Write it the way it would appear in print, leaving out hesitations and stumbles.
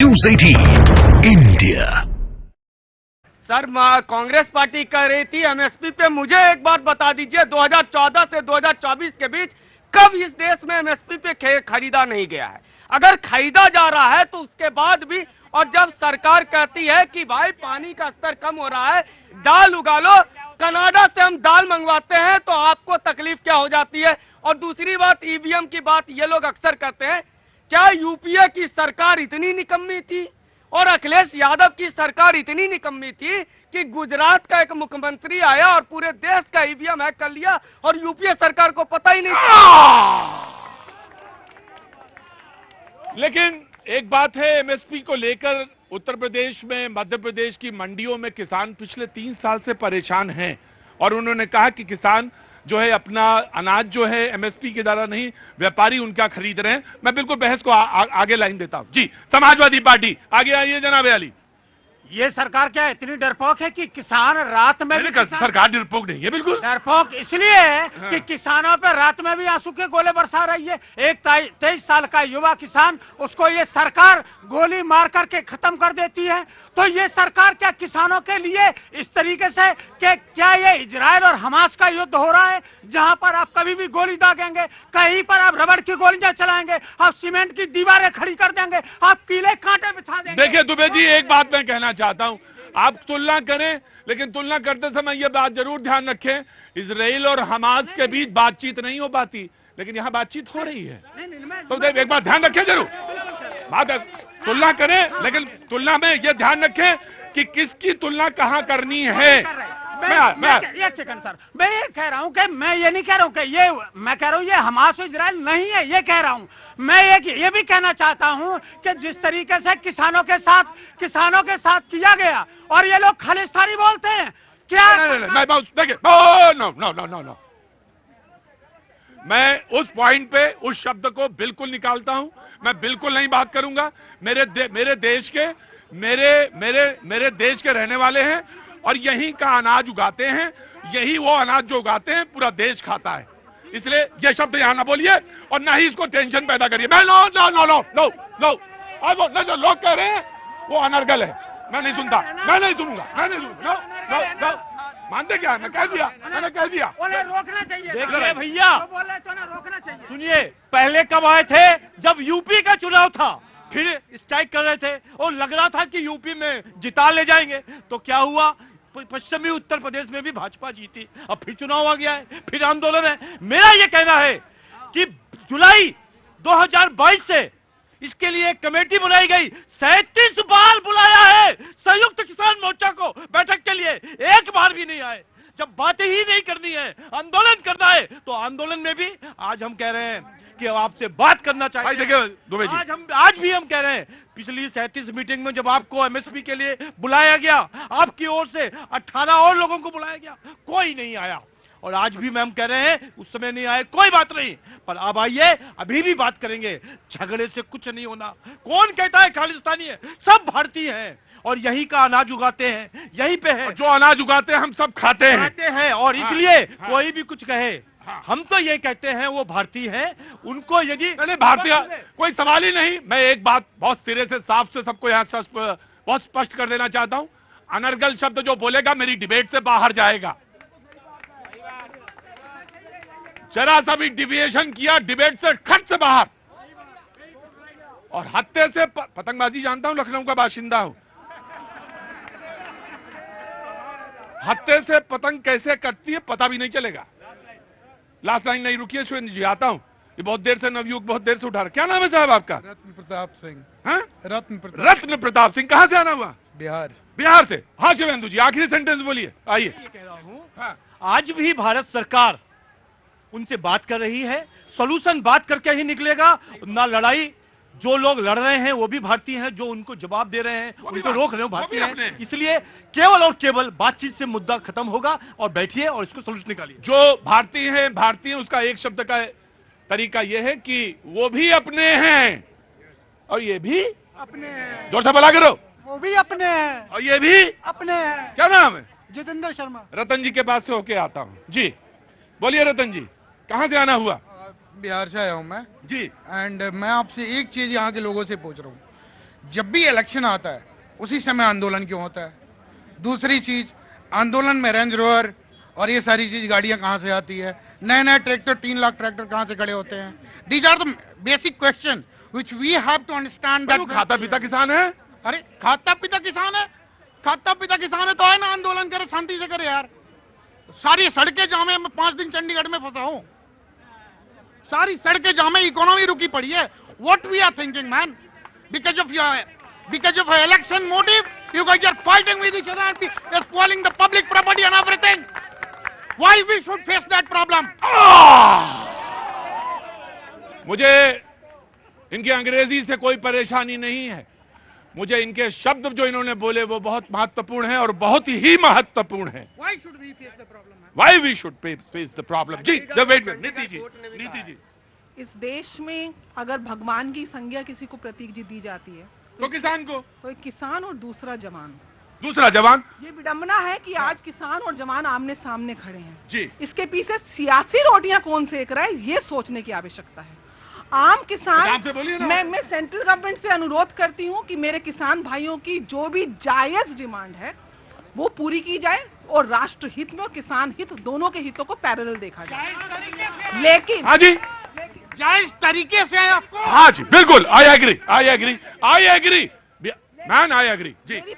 News 18 India. Sir Congress party कह रही थी एमएसपी पे। मुझे एक बात बता दीजिए, 2014 से 2024 के बीच कब इस देश में एमएसपी पे खरीदा नहीं गया है? अगर खरीदा जा रहा है तो उसके बाद भी, और जब सरकार कहती है कि भाई पानी का स्तर कम हो रहा है, दाल उगा लो, कनाडा से हम दाल मंगवाते हैं, तो आपको तकलीफ क्या हो जाती है? और दूसरी बात, ईवीएम की बात ये लोग अक्सर करते हैं। क्या यूपीए की सरकार इतनी निकम्मी थी और अखिलेश यादव की सरकार इतनी निकम्मी थी कि गुजरात का एक मुख्यमंत्री आया और पूरे देश का ईवीएम हैक कर लिया और यूपीए सरकार को पता ही नहीं था? लेकिन एक बात है, एमएसपी को लेकर उत्तर प्रदेश में, मध्य प्रदेश की मंडियों में किसान पिछले 3 साल से परेशान हैं और उन्होंने कहा कि किसान जो है अपना अनाज जो है एमएसपी के द्वारा नहीं, व्यापारी उनका खरीद रहे हैं। मैं बिल्कुल बहस को आगे लाइन देता हूं। जी, समाजवादी पार्टी आगे आइए जनाब अली। ये सरकार क्या इतनी डरपोक है कि किसान रात में भी सरकार डरपोक नहीं है, बिल्कुल डरपोक इसलिए है कि किसानों पे रात में भी आंसू के गोले बरसा रही है। एक 23 साल का युवा किसान, उसको ये सरकार गोली मार करके खत्म कर देती है। तो ये सरकार क्या किसानों के लिए इस तरीके से कि क्या ये इजराइल और हमास का युद्ध हो रहा है, जहां पर आप कभी भी गोली दागेंगे, कहीं पर आप रबड़ की गोलियां चलाएंगे, आप सीमेंट की दीवारें खड़ी कर देंगे, आप कीले कांटे बिछा देंगे। देखिए दुबे जी, एक बात मैं कहना चाहता हूं, आप तुलना करें, लेकिन तुलना करते समय यह बात जरूर ध्यान रखें, इजराइल और हमास के बीच बातचीत नहीं हो पाती, लेकिन यहां बातचीत हो रही है। तो एक बात ध्यान रखें, जरूर बात तुलना करें, लेकिन तुलना में यह ध्यान रखें कि किसकी तुलना कहां करनी है। एक सेकंड सर, मैं ये कह रहा हूँ कि मैं ये नहीं कह रहा हूँ कि ये, मैं कह रहा हूँ ये हमास इजराइल नहीं है, ये कह रहा हूँ। मैं ये भी कहना चाहता हूँ कि जिस तरीके से किसानों के साथ किया गया, और ये लोग खालिस्तानी बोलते हैं क्या? देखिए, नो, मैं उस पॉइंट पे उस शब्द को बिल्कुल निकालता हूं। मैं बिल्कुल नहीं बात करूंगा। मेरे देश के रहने वाले हैं और यहीं का अनाज उगाते हैं, यही वो अनाज जो उगाते हैं पूरा देश खाता है। इसलिए ये शब्द यहां ना बोलिए और ना ही इसको टेंशन पैदा करिए। मैं नो, जो लोग कह रहे हैं वो अनर्गल है, मैं नहीं सुनता, मैं नहीं सुनूंगा। नो, मानते क्या है? मैंने कह दिया। रोकना चाहिए। देखिए भैया, तो ना रोकना चाहिए। सुनिए, पहले कब आए थे? जब यूपी का चुनाव था, फिर स्ट्राइक कर रहे थे और लग रहा था कि यूपी में जिता ले जाएंगे। तो क्या हुआ? पश्चिमी उत्तर प्रदेश में भी भाजपा जीती, अब फिर चुनाव आ गया है, फिर आंदोलन है। मेरा ये कहना है कि जुलाई 2022 से इसके लिए एक कमेटी बनाई गई, 37 बार बुलाया है संयुक्त किसान मोर्चा को बैठक के लिए, एक बार भी नहीं आए। जब बातें ही नहीं करनी है, आंदोलन करना है, तो आंदोलन में भी आज हम कह रहे हैं कि आपसे बात करना चाहिए। आज भी हम कह रहे हैं, पिछली 37 मीटिंग में जब आपको एमएसपी के लिए बुलाया गया, आपकी ओर से 18 और लोगों को बुलाया गया, कोई नहीं आया। और आज भी हम कह रहे हैं, उस समय नहीं आए, कोई बात नहीं, पर अब आइए, अभी भी बात करेंगे। झगड़े से कुछ नहीं होना। कौन कहता है खालिस्तानी है? सब भारतीय हैं और यही का अनाज उगाते हैं, यहीं पे है। जो अनाज उगाते हैं हम सब खाते हैं। और इसलिए कोई भी कुछ कहे, हम तो ये कहते हैं वो भारतीय हैं, उनको यदि भारतीय कोई सवाल ही नहीं। मैं एक बात बहुत सिरे से साफ से सबको यहाँ बहुत स्पष्ट कर देना चाहता हूं, अनर्गल शब्द जो बोलेगा मेरी डिबेट से बाहर जाएगा। जरा सा भी डिविएशन किया, डिबेट से खट से बाहर। और हत्थे से पतंगबाजी जानता हूं, लखनऊ का बाशिंदा हूं। हत्थे से पतंग कैसे कटती है पता भी नहीं चलेगा। लास्ट लाइन नहीं रुकी है सुरेंद्र जी, आता हूं। ये बहुत देर से नवयुवक बहुत देर से उठा रहा। क्या नाम है साहब आपका? रत्न प्रताप सिंह। हाँ? रत्न प्रताप सिंह। कहां से आना हुआ? बिहार से। हाँ शिवेंदु जी, आखिरी सेंटेंस बोलिए। आइए। कह रहा हूं, आज भी भारत सरकार उनसे बात कर रही है, सॉल्यूशन बात करके ही निकलेगा ना। लड़ाई जो लोग लड़ रहे हैं वो भी भारतीय हैं, जो उनको जवाब दे रहे हैं उनको रोक रहे हो भारतीय हैं। इसलिए केवल और केवल बातचीत से मुद्दा खत्म होगा। और बैठिए और इसको सॉल्यूशन निकालिए। जो भारतीय उसका एक शब्द का तरीका यह है कि वो भी अपने हैं और ये भी अपने हैं। जोर से बोला करो। वो भी अपने हैं और ये भी अपने हैं। क्या नाम है? जितेंद्र शर्मा। रतन जी के पास से होके आता हूं। जी बोलिए रतन जी, कहां से आना हुआ? बिहार से आया हूं मैं जी। एंड मैं आपसे एक चीज यहाँ के लोगों से पूछ रहा हूँ, जब भी इलेक्शन आता है उसी समय आंदोलन क्यों होता है? दूसरी चीज, आंदोलन में रेंज रोवर और ये सारी चीज गाड़ियां कहां से आती है? नए नए ट्रैक्टर, 3 लाख ट्रैक्टर कहां से खड़े होते हैं? These are the basic question which we have to understand वो दैट। खाता पीता किसान है। अरे खाता पीता किसान है, खाता पीता किसान है तो है ना, आंदोलन करे, शांति से करे यार। सारी सड़कें जामे, मैं 5 दिन चंडीगढ़ में फंसा हूं, सारी सड़कें जामे, इकोनॉमी रुकी पड़ी है। What we are thinking man? Because of election motive you guys are fighting with each other and you're spoiling the public property and everything. Why we should face that problem? मुझे इनके अंग्रेजी से कोई परेशानी नहीं है, मुझे इनके शब्द जो इन्होंने बोले वो बहुत महत्वपूर्ण है और बहुत ही महत्वपूर्ण है। Why should we face the problem? Why we should face the problem? जी, वेट नीति जी। इस देश में अगर भगवान की संज्ञा किसी को प्रतीक जी दी जाती है तो किसान को, तो एक किसान और दूसरा जवान। ये विडंबना है कि आज किसान और जवान आमने सामने खड़े हैं जी। इसके पीछे सियासी रोटियां कौन सेक रहा है ये सोचने की आवश्यकता है। आम किसान, आराम से बोलिए ना। मैं सेंट्रल गवर्नमेंट से अनुरोध करती हूं कि मेरे किसान भाइयों की जो भी जायज डिमांड है वो पूरी की जाए और राष्ट्र हित में और किसान हित दोनों के हितों को पैरेलल देखा जाए। लेकिन हाँ जी, जायज तरीके से आपको, हाँ जी, बिल्कुल, I agree man, I agree जी। मेरी